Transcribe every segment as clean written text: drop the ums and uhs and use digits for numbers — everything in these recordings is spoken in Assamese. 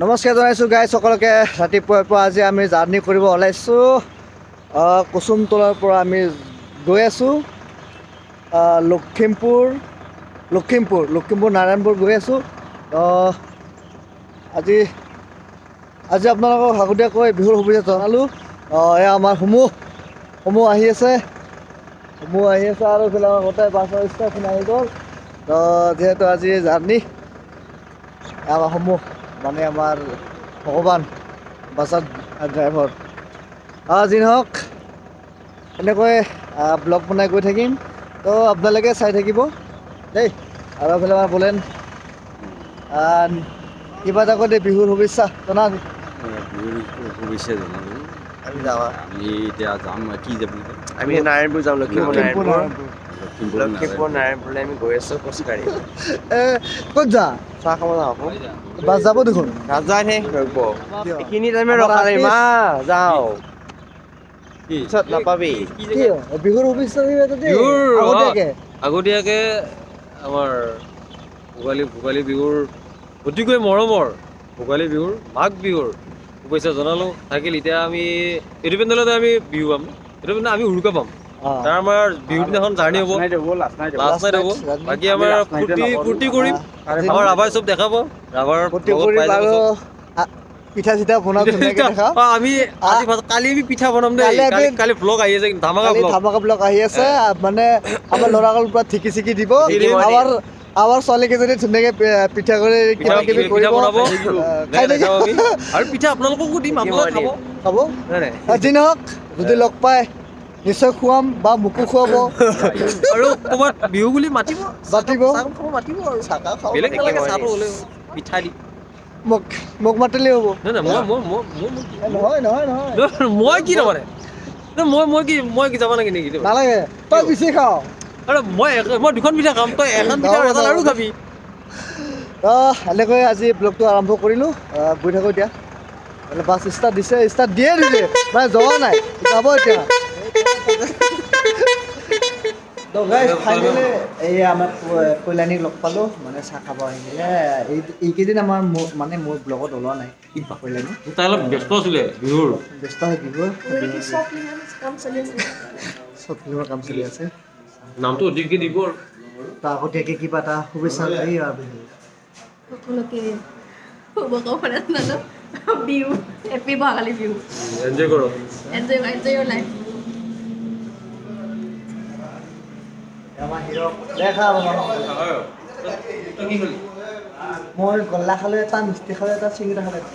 নমস্কাৰ জনাইছোঁ গাইজ সকলোকে। ৰাতিপুৱাৰ পৰা আজি আমি জাৰ্ণি কৰিব ওলাইছোঁ। কুসুমতলাৰ পৰা আমি গৈ আছোঁ লখিমপুৰ নাৰায়ণপুৰ গৈ আছোঁ। আজি আপোনালোকক আগতীয়াকৈ বিহুৰ শুভেচ্ছা জনালোঁ। এয়া আমাৰ সমূহ আহি আছে আৰু এইফালে আমাৰ গোটেই বাছৰ ষ্টাফখিনি আহি গ'ল। যিহেতু আজি জাৰ্ণি আমাৰ মানে আমাৰ ভগৱান বাছত ড্ৰাইভাৰ যি নহওক এনেকৈ ব্লগ বনাই গৈ থাকিম। তো আপোনালোকে চাই থাকিব দেই। আৰু এইফালে আমাৰ বলেন কিবা এটা কৈ দে, বিহুৰ শুভেচ্ছা জনা। বিহুৰ শুভেচ্ছা জনালোঁ। আমি এতিয়া যাম কি যাব আমি নাৰায়ণপুৰ যাম। লখিমপুৰ নাৰায়ণপুৰলৈ আমি গৈ আছোঁ খোজকাঢ়ি। ক'ত যা চাহ খাব যাওঁ। বাছ যাব দেখোন। নাযায় নে এইখিনি টাইমে ৰখা নাই মা যাওঁ পিছত নাপাবি। বিহুৰ শুভেচ্ছা আগতীয়াকৈ আমাৰ ভোগালী বিহুৰ অতিকৈ মৰমৰ ভোগালী বিহুৰ মাঘ বিহুৰ শুভেচ্ছা জনালোঁ থাকিল। এতিয়া আমি এইটো পেণ্ডেলতে আমি বিহু পাম, এইটো পেণ্ডেল আমি উৰুকা পাম। তাৰ আমাৰ বিহুৰ দিনাখন জাৰ্ণি হ'ব, লাষ্ট নাইট হ'ব। বাকী আমাৰ ফূৰ্তি কৰিম, আমাৰ ৰাভাৰ চব দেখাব। ৰাভাৰ পিঠা চিঠা বনাম আমি কালি আমি পিঠা বনাম দেই। কালি ব্লগ আহি আছে, ধামাকা ব্লগ আহি আছে। মানে আমাৰ ল'ৰাসকল পৰা ঠিকি চিকি দিব। আমাৰ ছোৱালী কেইজনী ধুনীয়াকে পিঠা কৰি বনাব আৰু পিঠা আপোনালোককো দিম, আপোনালোকে খাব। যি নহওক যদি লগ পাই নিশ্চয় খুৱাম বা মোকো খুৱাব। আৰু ক'ৰবাত বিহু বুলি মাতিব আৰু বেলেগ নালাগে, চাহটো হ'লে পিঠা দি মোক মাতিলেই হ'ব। মই কি নমানে মই কি যাব নেকি নেকি নালাগে, তই বেছি খাওঁ। মই দুখন পিঠা খাম, তই এখন পিঠা আৰু খাবি। এনেকৈ আজি ব্লগটো আৰম্ভ কৰিলোঁ। গৈ থাকোঁ এতিয়া। বাছ ষ্টাৰ্ট দিছে মানে যোৱা নাই, যাব এতিয়া। ফাইনেলি এই আমাৰ কল্যাণীক লগ পালোঁ, মানে চাহ খাব আহিলে। এইকেইদিন আমাৰ মোৰ ব্লগত ওলোৱা নাই কল্যাণী। তাই অলপ ব্যস্ত আছিলে বিহুৰ কাম চলি আছে। নামটো অধিককে দিব আৰু আগতীয়াকৈ কিবা এটা শুভেচ্ছা সকলোকে শুভকামনা জনালোঁ। বিহু হেপী ভোগালী বিহু। এনজয় কৰক, এনজয় ইয়ৰ লাইফ। মই গল্লা খালোঁ এটা, মিষ্টি খালোঁ এটা, চিঙৰা খালোঁ এটা।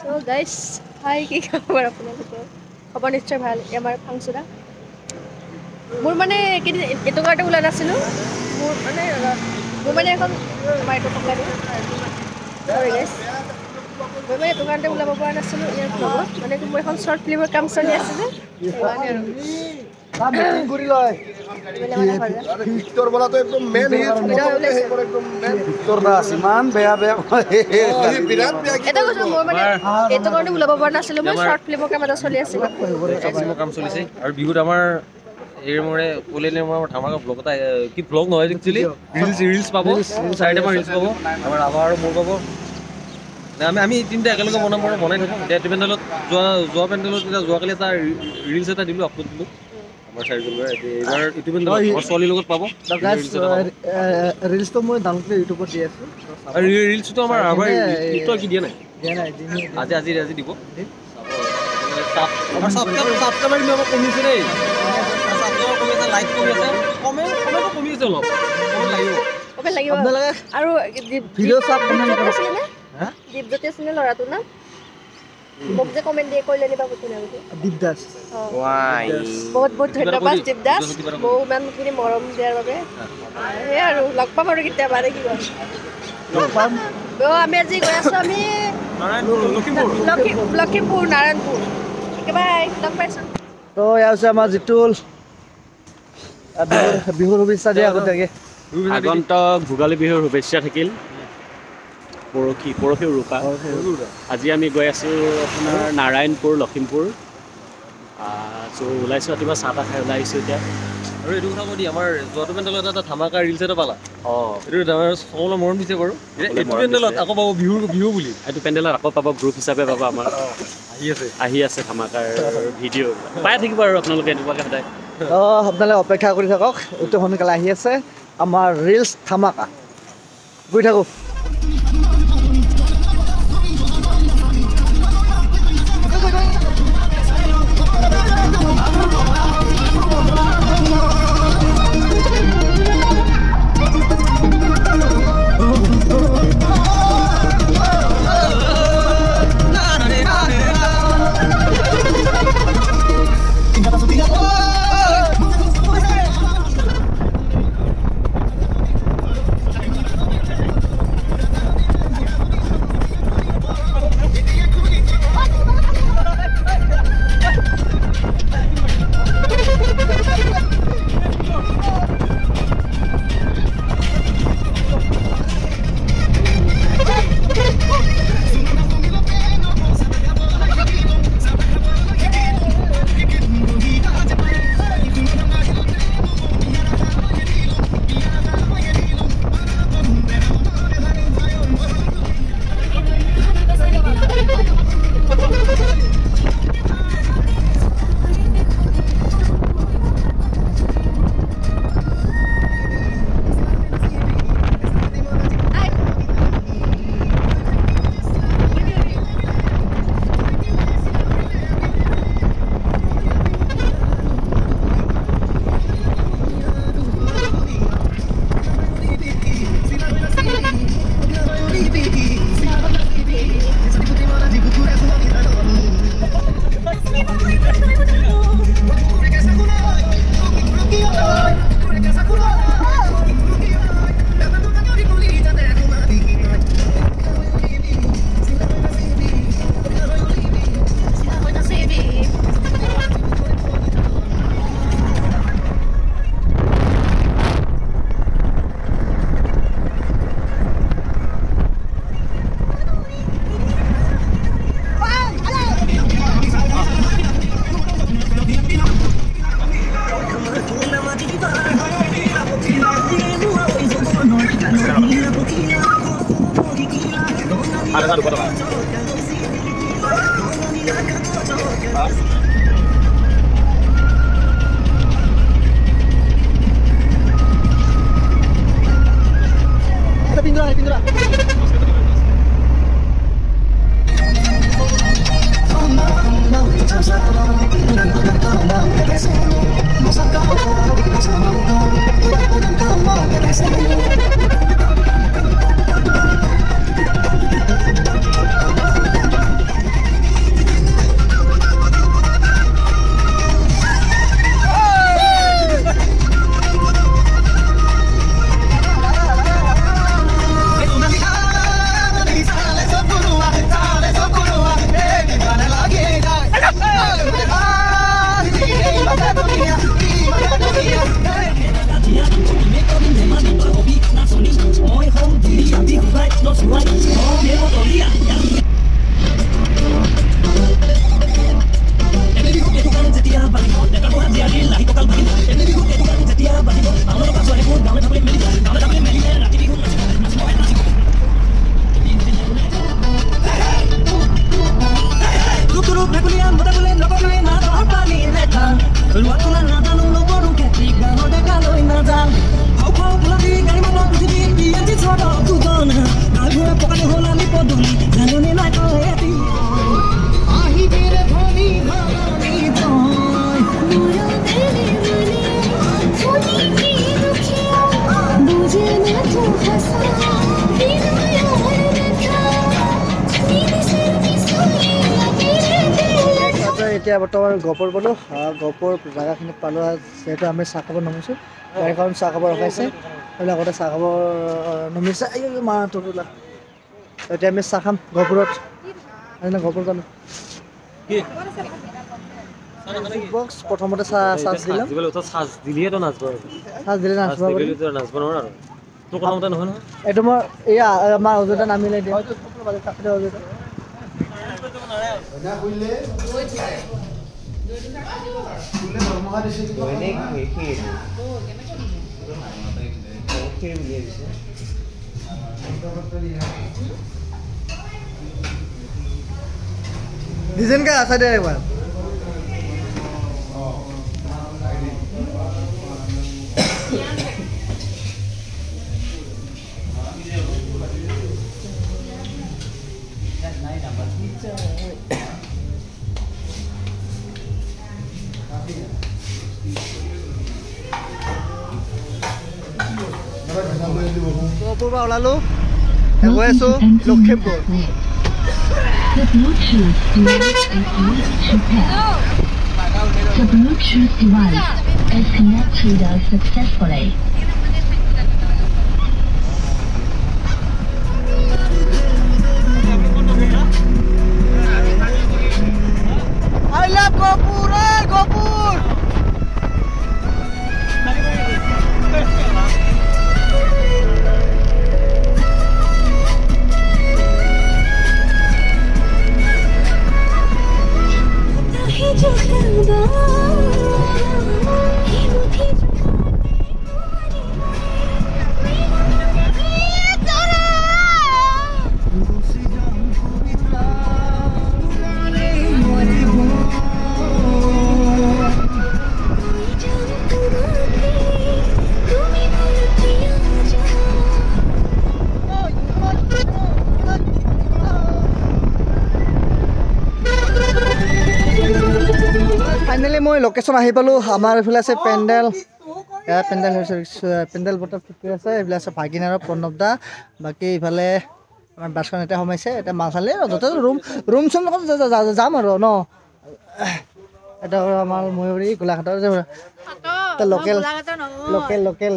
চ' গাইজ হাই, কি খবৰ আপোনালোকৰ? খবৰ নিশ্চয় ভাল। আমাৰ ফাংচুৰা মোৰ মানে এইকেইদিন এইটো কাৰণে ওলোৱা নাছিলোঁ। মোৰ মানে এখন আমাৰ এইটো পকাই চৰি গাইজ, মই মানে এইটো কাৰণে ওলাব পৰা নাছিলোঁ ইয়াৰ ব্লগত। মানে মোৰ এখন শ্বৰ্ট ফিল্মৰ কাম চলি আছে যে, সেইকাৰণে আৰু এইটো কাৰণে ওলাব পৰা নাছিলোঁ। মই শ্বৰ্ট ফিল্মৰ কাম এটা চলি আছিল। কাম চলিছে। আৰু বিহুত আমাৰ কল্যাণীৰ ধামাকা ব্লগ এটা, কি ব্লগ নহয় একচুৱেলি ৰিলছ পাব, 4টামান ৰিলছ পাব। আমাৰ ৰাভা আৰু মোৰ পাব। আমি তিনিটা একেলগে বনাই থাকোঁ। এতিয়া এইটো পেণ্ডেলত যোৱা পেণ্ডেলত এতিয়া যোৱাকালি এটা ৰিলছ এটা দিলোঁ, আপলোড দিলোঁ আমাৰ চাৰিজনৰে। এইবাৰ এইটো পেণ্ডেলত আমাৰ ছোৱালীৰ লগত পাব। ৰিলছটো মই ডাউনলোড কৰি ইউটিউবত দি আছোঁ। ৰিলছটো আমাৰ ৰাভাৰ তই কি দিয়া নাই আজি দিব। ছাবস্ক্ৰাইবাৰ কিন্তু আমাৰ কমিছে দেই, লাইক কমি আছে, কমেণ্টটো কমি আছে অলপ, কমেণ্ট লাগিব। আৰু দীপজ্যোতি আছিলে ল'ৰাটো না, মোক যে কমেণ্ট দিয়ে কল্যাণী বাবু দীপ দাস। বহুত ধন্যবাদ দীপ দাস, মোক ইমানখিনি মৰম দিয়াৰ বাবে। সেয়াই আৰু লগ পাম আৰু কেতিয়াবা নে কি কয়। আমি আজি গৈ আছোঁ আমি লখিমপুৰ নাৰায়ণপুৰ। একেবাৰে লগ পাইছোঁ। তো এয়া হৈছে আমাৰ জিতুল। বিহুৰ শুভেচ্ছা দিয়া আগতীয়াকৈ। আগন্তক ভোগালী বিহুৰ শুভেচ্ছা থাকিল। পৰহি উৰুকা। আজি আমি গৈ আছোঁ আপোনাৰ নাৰায়ণপুৰ লখিমপুৰ। চ' ওলাইছোঁ ৰাতিপুৱা চাহ তাহ খাই ওলাই আহিছোঁ এতিয়া। আৰু এইটো কথা কৈ দি আমাৰ যোৱাটো পেণ্ডেলত এটা ধামাকা ৰিলছ এটা পালা অঁ এইটো সকলোৱে মৰম দিছে বাৰু সকলোৱে এইটো মৰম পেণ্ডেলত দিছে। আকৌ পাব বিহু বুলি এইটো পেণ্ডেলত আকৌ পাব গ্ৰুপ হিচাপে পাব আমাৰ আহি আছে ধামাকাৰ ভিডিঅ' পাই থাকিব আৰু আপোনালোকে এনেকুৱাকৈ সদায় আপোনালোকে অপেক্ষা কৰি থাকক এইটো সোনকালে আহি আছে আমাৰ ৰিলছ ধামাকা গৈ থাকোঁ এতিয়া বৰ্তমান গহপুৰ পালোঁ গহপুৰ জেগাখিনিত পালোঁ যিহেতু আমি চাহ খাব নামিছোঁ গাড়ীখন চাহ খাব ৰখাইছে আৰু আগতে চাহ খাব নামিছে মা তোলা এতিয়া আমি চাহ খাম গহপুৰত গহপুৰ পালোঁ বক্স প্ৰথমতে চাৰ্জ দিলাম চাৰ্জ দিলেতো নাচব চাৰ্জ দিলে নাচব নাচব নোৱাৰো আৰু তোৰ কথামতে নহয় নহয় এইটো মই এয়া আমাৰ অযোধ্যা নামিলে দিয়ে অযোধ্যা ডিজাইনকে আছে দে একবাৰ গহপুৰৰ পৰা ওলালো গৈ আছো Lakhimpur The Bluetooth device is ready to pair. The Bluetooth device is connected successfully. I love Gopur, Gopur. Finally মই লোকেশ্যন আহি পালোঁ আমাৰ এইফালে আছে পেণ্ডেল এয়া পেণ্ডেল হৈছে পেণ্ডেল বটৰ ফিফটি আছে এইফালে আছে ভাগিন আৰু প্ৰণৱ দা বাকী ইফালে আমাৰ বাছখন এতিয়া সোমাইছে এতিয়া মাছালে য'তে ৰুম চুম লগত যাম আৰু ন এটা আমাৰ ময়ূৰী গোলাঘাটৰ যে লোকেল লোকেল লোকেল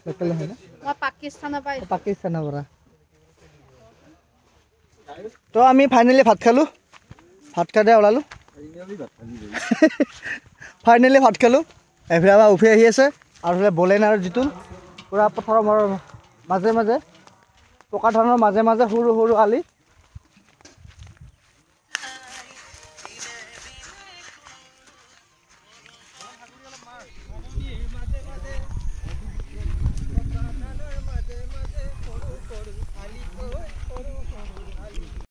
লোকেল হয় না পাকিস্তানৰ পৰা তো আমি ফাইনেলি ভাত খালোঁ ভাত খাই ওলালোঁ ফাইনেলি ভাত খালোঁ এফালে আমাৰ উঠি আহি আছে আৰু এইফালে বলেন আৰু জিতুল পূৰা পথাৰৰ মাজে মাজে পকা ধানৰ মাজে মাজে সৰু সৰু আলি